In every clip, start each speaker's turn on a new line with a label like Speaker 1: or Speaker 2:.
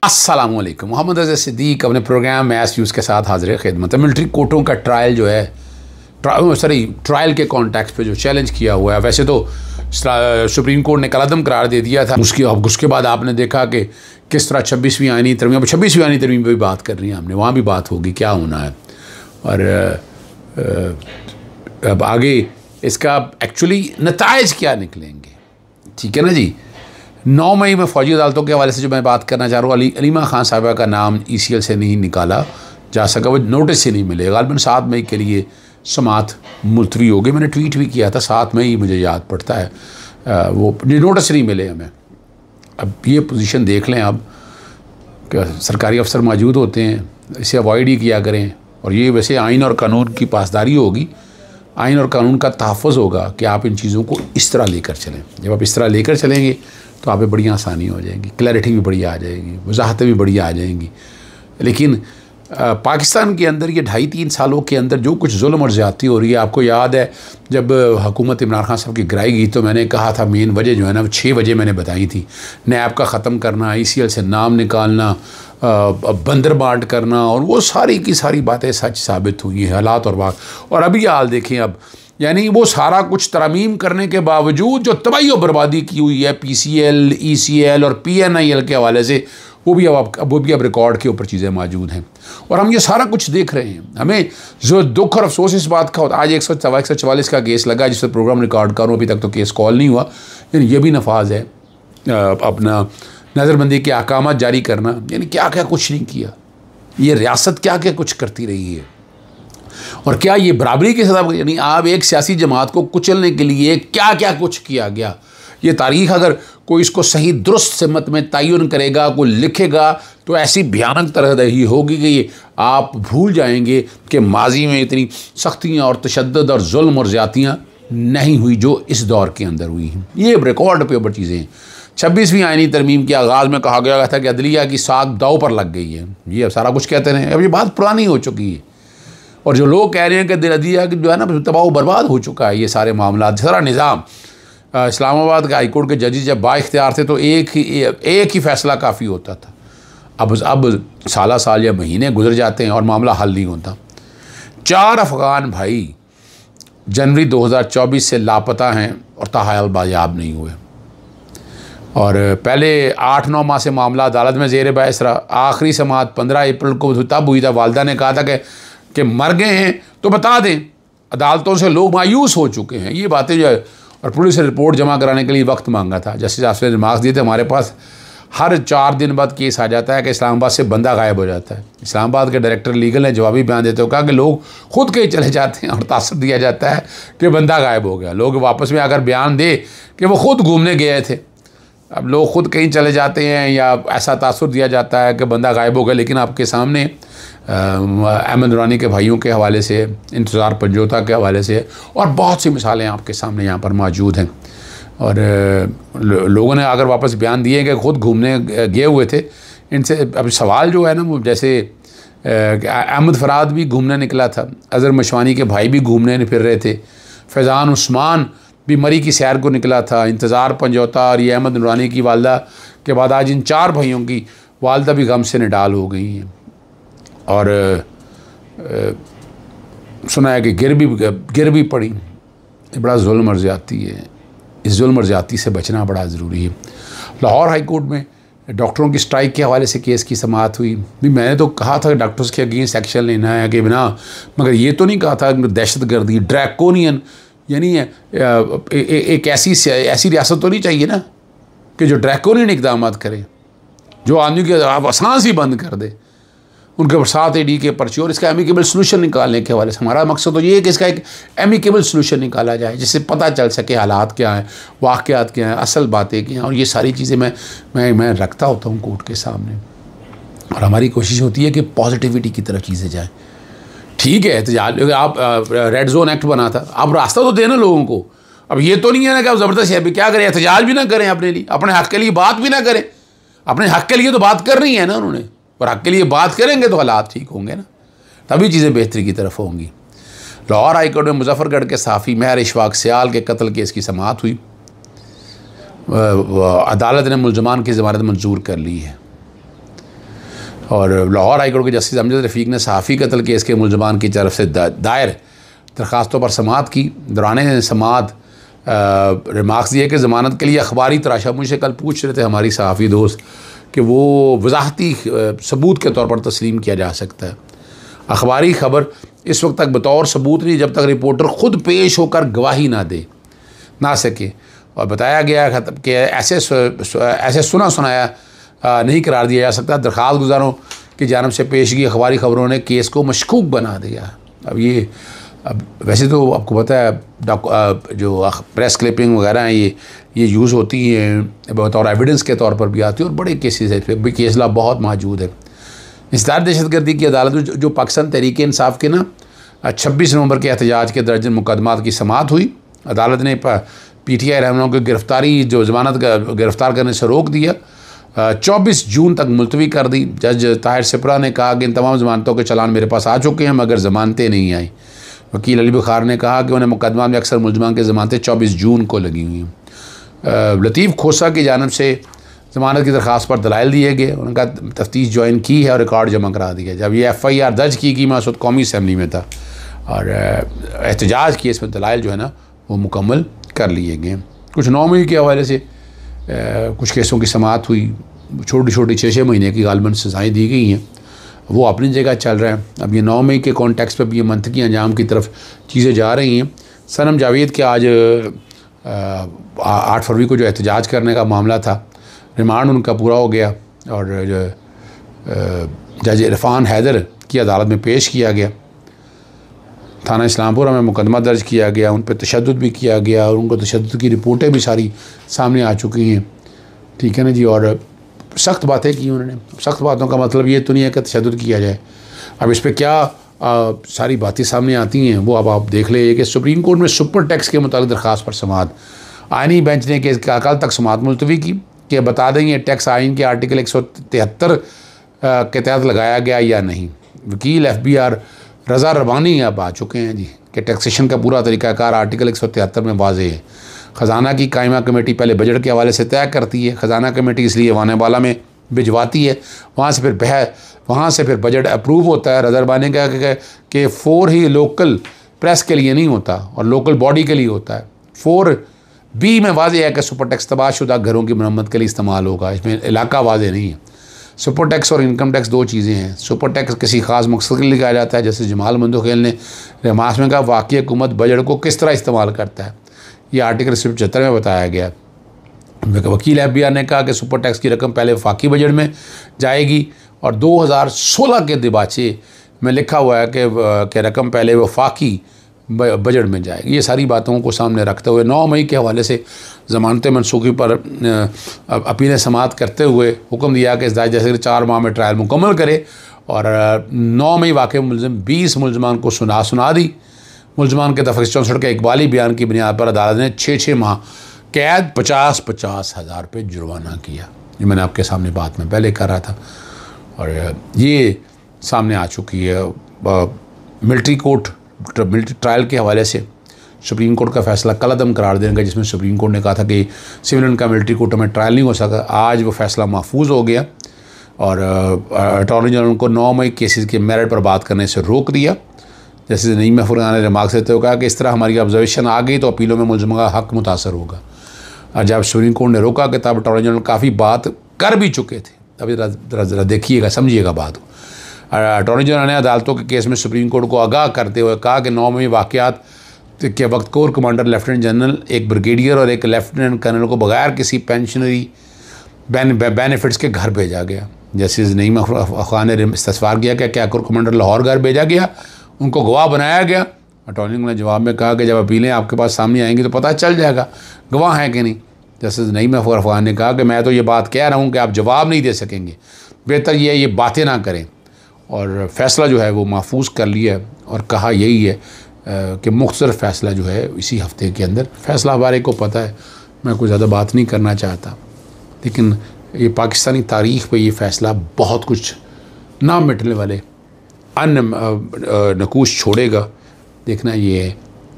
Speaker 1: अस्सलामुअलैकुम। मोहम्मद अज़हर सिद्दीक अपने programme match views के साथ हाजिर खिदमत है। मिलिट्री कोर्टों का ट्रायल जो है ट्रायल के कॉन्टेक्स्ट पे जो चैलेंज किया हुआ है, वैसे तो सुप्रीम कोर्ट ने कलअदम करार दे दिया था। उसके बाद आपने देखा कि किस तरह 26वीं आईनी तरमीम, 26वीं आईनी तरमीम पर भी बात कर रही है हमने, वहाँ भी बात होगी क्या होना है। और अब आगे इसका एक्चुअली नताइज क्या निकलेंगे, ठीक है ना जी। 9 मई में फ़ौजी अदालतों के हवाले से जो मैं बात करना चाह रहा हूँ, अलीमा खान साहिबा का नाम ECL से नहीं निकाला जा सका, वो नोटिस से नहीं मिले। गालिबन 7 मई के लिए समात मुलतवी हो गई। मैंने ट्वीट भी किया था 7 मई, मुझे याद पड़ता है, वो नोटिस नहीं मिले हमें। अब ये पोजीशन देख लें, अब सरकारी अफसर मौजूद होते हैं, इसे अवॉइड ही किया करें। और ये वैसे आइन और कानून की पासदारी होगी, आइन और कानून का तहफ़्फ़ुज़ होगा कि आप इन चीज़ों को इस तरह लेकर चलें। जब आप इस तरह लेकर चलेंगे तो आप पे बड़ी आसानी हो जाएगी, क्लैरिटी भी बड़ी आ जाएगी, वजाहतें भी बड़ी आ जाएंगी। लेकिन पाकिस्तान के अंदर ये 2.5-3 सालों के अंदर जो कुछ जुल्म और ज़्यादती हो रही है, आपको याद है जब हुकूमत इमरान खान साहब की गिराई गई तो मैंने कहा था मेन वजह जो है ना 6 वजह मैंने बताई थी। नैब का ख़त्म करना, ECL से नाम निकालना, बंदर बांट करना, और वो सारी की सारी बातें सच साबित हुई हैं, हालात और बात। और अभी हाल देखें अब, यानी वो सारा कुछ तरमीम करने के बावजूद जो तबाही और बर्बादी की हुई है PCL, ECL और PNIL के हवाले से, वो भी अब रिकॉर्ड के ऊपर चीज़ें मौजूद हैं। और हम ये सारा कुछ देख रहे हैं। हमें जो दुख और अफसोस इस बात का होता, आज 144 का केस लगा जिस पर प्रोग्राम रिकॉर्ड करूँ, अभी तक तो केस कॉल नहीं हुआ। यानी ये भी नफाज है अपना नज़रबंदी के अहकाम जारी करना, यानी क्या क्या कुछ नहीं किया। ये रियासत क्या क्या कुछ करती रही है, और क्या ये बराबरी के साथ, यानी आप एक सियासी जमात को कुचलने के लिए क्या क्या कुछ किया गया। ये तारीख़ अगर कोई इसको सही दुरुस्त सिमत में तयन करेगा, कोई लिखेगा, तो ऐसी भयानक तरह ही होगी कि ये आप भूल जाएंगे कि माजी में इतनी सख्तियाँ और तशद्दुद और जुल्म और ज़्यादतियाँ नहीं हुई जो इस दौर के अंदर हुई हैं। ये रिकॉर्ड पे ऊपर चीज़ें हैं। 26वीं आईनी तरमीम के आगाज़ में कहा गया था कि अदलिया की साख दाव पर लग गई है। ये अब सारा कुछ कहते हैं, अब ये बात पुरानी हो चुकी है। और जो लोग कह रहे हैं कि अदलिया की जो है ना तबाह बर्बाद हो चुका है, ये सारे मामला, सारा निज़ाम। इस्लामाबाद के हाईकोर्ट के जजेस जब बाइख्तियार थे तो एक ही फ़ैसला काफ़ी होता था। अब साल या महीने गुजर जाते हैं और मामला हल नहीं होता। 4 अफ़गान भाई जनवरी 2024 से लापता हैं और ताहायल बायाब नहीं हुए। और पहले 8-9 माह से मामला अदालत में ज़ेर बहस रहा। आखिरी समाअत 15 अप्रैल को तब हुई था। वालदा ने कहा था कि मर गए हैं तो बता दें। अदालतों से लोग मायूस हो चुके हैं, ये बातें जो है। और पुलिस से रिपोर्ट जमा कराने के लिए वक्त मांगा था। जस्टिस आसिफ ने रिमार्क्स दिए थे, हमारे पास हर 4 दिन बाद केस आ जाता है कि इस्लामाबाद से बंदा गायब हो जाता है। इस्लामाबाद के डायरेक्टर लीगल ने जवाबी बयान देते हुए कहा कि लोग खुद कहीं चले जाते हैं और तासर दिया जाता है कि बंदा गायब हो गया। लोग वापस में अगर बयान दे कि वो खुद घूमने गए थे। अब लोग खुद कहीं चले जाते हैं या ऐसा तासुर दिया जाता है कि बंदा गायब हो गया। लेकिन आपके सामने अहमद नूरानी के भाइयों के हवाले से, इंतज़ार पंजोता के हवाले से, और बहुत सी मिसालें आपके सामने यहाँ पर मौजूद हैं। और लोगों ने अगर वापस बयान दिए कि खुद घूमने गए हुए थे। इनसे अब सवाल जो है ना, वो जैसे अहमद फराद भी घूमने निकला था, अज़हर मशवानी के भाई भी घूमने फिर रहे थे, फैज़ान उस्मान भी मरी की सैर को निकला था, इंतज़ार पंजोता और ये अहमद नूरानी की वालदा के बाद आज इन 4 भाइयों की वालदा भी गम से निडाल हो गई हैं। और सुना है कि गिर भी पड़ी। ये बड़ा जुल्म और ज़्यादती है। इस जुल्म और ज़्यादती से बचना बड़ा ज़रूरी है। लाहौर हाई कोर्ट में डॉक्टरों की स्ट्राइक के हवाले से केस की समाअत हुई। भी मैंने तो कहा था कि डॉक्टर्स के अगेंस्ट एक्शन लेना है कि बिना, मगर ये तो नहीं कहा था दहशतगर्दी ड्रैकोनियन, यानी एक ऐसी रियासत तो नहीं चाहिए ना कि जो ड्रैकोनियन इक़दाम करे, जो आदमी के आप सांस ही बंद कर दे, उनके 7 AD के पर्चे। और इसका एमिकेबल सलूशन निकालने के हवाले से हमारा मकसद तो ये है कि इसका एक एमिकेबल सलूशन निकाला जाए, जिससे पता चल सके हालात क्या हैं, वाक़यात क्या हैं, असल बातें क्या हैं। और ये सारी चीज़ें मैं रखता होता हूँ कोर्ट के सामने। और हमारी कोशिश होती है कि पॉजिटिविटी की तरफ चीज़ें जाएँ। ठीक है, तो आप रेड जोन एक्ट बना था, आप रास्ता तो देना लोगों को। अब ये तो नहीं है ना कि आप ज़बरदस्ती अभी क्या करें, एहतजाज भी ना करें अपने लिए, अपने हक़ के लिए बात भी ना करें। अपने हक़ के लिए तो बात करनी है ना उन्होंने, और हक़ के लिए बात करेंगे तो हालात ठीक होंगे ना, तभी चीज़ें बेहतरी की तरफ होंगी। लाहौर हाई कोर्ट में मुजफ्फरगढ़ के सहाफ़ी महर इशफाक सियाल के कत्ल केस की समाअत हुई। अदालत ने मुलजमान की ज़मानत मंजूर कर ली है। और लाहौर हाई कोर्ट के जस्टिस अमजद रफ़ीक ने सहाफ़ी कत्ल केस के मुलजमान की तरफ से दायर दरख्वास्तों पर समाअत की। दौरान समाअत रिमार्क्स दिए कि ज़मानत के लिए अखबारी तराशा। मुझसे कल पूछ रहे थे हमारी सहाफ़ी दोस्त कि वो वजाहती सबूत के तौर पर तस्लीम किया जा सकता है। अखबारी ख़बर इस वक्त तक बतौर सबूत नहीं जब तक रिपोर्टर ख़ुद पेश होकर गवाही ना सके। और बताया गया कि ऐसे सुना सुनाया नहीं करार दिया जा सकता। दरख्वास्त गुजारों की जानब से पेश की अखबारी ख़बरों ने केस को मशकूक बना दिया। अब वैसे तो आपको पता है जो प्रेस क्लिपिंग वगैरह हैं ये यूज़ होती हैं बतौर एविडेंस के तौर पर भी आती है और बड़े केसेस है, भी केस ला बहुत मौजूद है। इंसदाद दहशतगर्दी की अदालत जो पाकिस्तान तहरीक इंसाफ के 26 नवंबर के एहतजाज के दर्जन मुकदमात की समाअत हुई। अदालत ने PTI रहनुमाओं की गिरफ्तार करने से रोक दिया। 24 जून तक मुलतवी कर दी। जज ताहिर सिपरा ने कहा कि इन तमाम ज़मानतों के चलान मेरे पास आ चुके हैं मगर ज़मानतें नहीं आई। वकील अली बुखार ने कहा कि उन्हें मुकदमा में अक्सर मुलजमान की ज़मानतें 24 जून को लगी हुई हैं। लतीफ़ खोसा की जानब से ज़मानत की दरख्वास्त पर दलाइल दिए गए। उनका तफ्तीश ज्वाइन की है और रिकॉर्ड जमा करा दिया। जब ये FIR दर्ज की गई मैं उस वक्त कौमी असम्बली में था और एहतजाज केस में दलाइल जो है ना वो मुकम्मल कर लिए गए। कुछ 9 मई के हवाले से कुछ केसों की समाअत हुई। छोटी 6-6 महीने की गालबन सज़ाएँ दी गई हैं, वो अपनी जगह चल रहा है। अब ये 9 मई के कॉन्टेक्स्ट पर भी ये मंतकी अंजाम की तरफ चीज़ें जा रही हैं। सनम जावेद के आज 8 फरवरी को जो एहतजाज करने का मामला था, रिमांड उनका पूरा हो गया और जज इरफान हैदर की अदालत में पेश किया गया। थाना इस्लामपुरा में मुकदमा दर्ज किया गया, उन पर तशद्दुद भी किया गया और उनको तशद्दुद की रिपोर्टें भी सारी सामने आ चुकी हैं। ठीक है ना जी। और सख्त बातें की उन्होंने। सख्त बातों का मतलब ये तो नहीं है कि तशद्दुद किया जाए। अब इस पर क्या सारी बातें सामने आती हैं वो अब आप देख ले कि सुप्रीम कोर्ट में सुपर टैक्स के मुताबिक दरख्वास्त पर समाअत। आइनी बेंच ने कल तक समाअत मुलतवी की कि बता दें ये टैक्स आइन के आर्टिकल 173 के तहत लगाया गया या नहीं। वकील FBR रज़ा रबानी अब आ चुके हैं जी कि टैक्सेशन का पूरा तरीक़ाकार आर्टिकल 173 में वाज़ेह है। ख़जाना की कायमा कमेटी पहले बजट के हवाले से तय करती है। ख़जाना कमेटी इसलिए वानेवाला में भिजवाती है, वहाँ से फिर बजट अप्रूव होता है। रज़ा रबानी का कि 4 ही लोकल प्रेस के लिए नहीं होता और लोकल बॉडी के लिए होता है। 4B में वाज़ेह है कि सुपर टैक्स तबाहशुदा घरों की मरम्मत के लिए इस्तेमाल होगा। इसमें इलाका वाज़ेह नहीं है। सुपर टैक्स और इनकम टैक्स 2 चीज़ें हैं। सुपर टैक्स किसी ख़ास मकसद के लिए लगाया जाता है, जैसे जमाल मंदोखेल ने रिमार्क्स में कहा वाक़ई हुकूमत बजट को किस तरह इस्तेमाल करता है, ये आर्टिकल 75 में बताया गया। वकील FBR ने कहा कि सुपर टैक्स की रकम पहले वफाकी बजट में जाएगी और 2016 के दिबाचे में लिखा हुआ है कि रकम पहले वफाकी बजट में जाएगी। ये सारी बातों को सामने रखते हुए 9 मई के हवाले से ज़मानत मनसूखी पर अपीलें समाअत करते हुए हुक्म दिया कि इस्दाद जैसे 4 माह में ट्रायल मुकम्मल करे और 9 मई वाक़ई मुलज़िम 20 मुलजमान को सुना दी। मुलजमान के दफ़ा 64 के इकबाली बयान की बुनियाद पर अदालत ने 6 माह कैद 50-50 हज़ार रुपये जुर्माना किया। ये मैंने आपके सामने बात में पहले कर रहा था और ये सामने आ चुकी है। मिलिट्री ट्रायल के हवाले से सुप्रीम कोर्ट का फैसला कल अदम करार देने, जिसमें सुप्रीम कोर्ट ने कहा था कि सिविल का मिलिट्री कोर्ट में ट्रायल नहीं हो सका। आज वो फैसला महफूज हो गया और अटॉर्नी जनरल को 9 मई केसेस के मेरिट पर बात करने से रोक दिया। जैसे नईम महफूज ने रिमार्क देते हुए कहा कि इस तरह हमारी ऑब्जर्वेशन आ गई तो अपीलों में मुलज़िम का हक़ मुतासर होगा। और जब सुप्रीम कोर्ट ने रोका कि तब अटॉर्नी जनरल काफ़ी बात कर भी चुके थे। अभी ज़रा देखिएगा, समझिएगा बात को। अटॉर्नी जनरल ने अदालतों के केस में सुप्रीम कोर्ट को आगाह करते हुए कहा कि 9 मई वाक़यात के वक्त कोर कमांडर लेफ्टिनेंट जनरल, एक ब्रिगेडियर और एक लेफ्टिनेंट कर्नल को बगैर किसी पेंशनरी बेनिफिट्स के घर भेजा गया। जैसे नईम अफ़गान ने इस्तफ़सार किया कि क्या कोर कमांडर लाहौर घर भेजा गया, उनको गवाह बनाया गया। अटॉर्नी जनरल ने जवाब में कहा कि जब अपीलें आपके पास सामने आएंगी तो पता चल जाएगा गवाह हैं कि नहीं। जैसे नईम अफ़गान ने कहा कि मैं तो ये बात कह रहा हूँ कि आप जवाब नहीं दे सकेंगे, बेहतर ये बातें ना करें। और फ़ैसला जो है वो महफूज कर लिया और कहा यही है कि मुख्तसर फ़ैसला जो है इसी हफ़्ते के अंदर फ़ैसला हमारे को पता है, मैं कोई ज़्यादा बात नहीं करना चाहता, लेकिन ये पाकिस्तानी तारीख़ पे ये फ़ैसला बहुत कुछ ना मिटने वाले नकूश छोड़ेगा। देखना ये है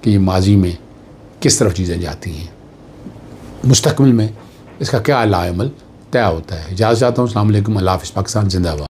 Speaker 1: कि ये माजी में किस तरफ चीज़ें जाती हैं, मुस्तकबिल में इसका क्या अमल तय होता है। इजाज़त चाहता हूँ। अस्सलाम वालेकुम। अल्लाह हाफ़िज़। पाकिस्तान ज़िंदाबाद।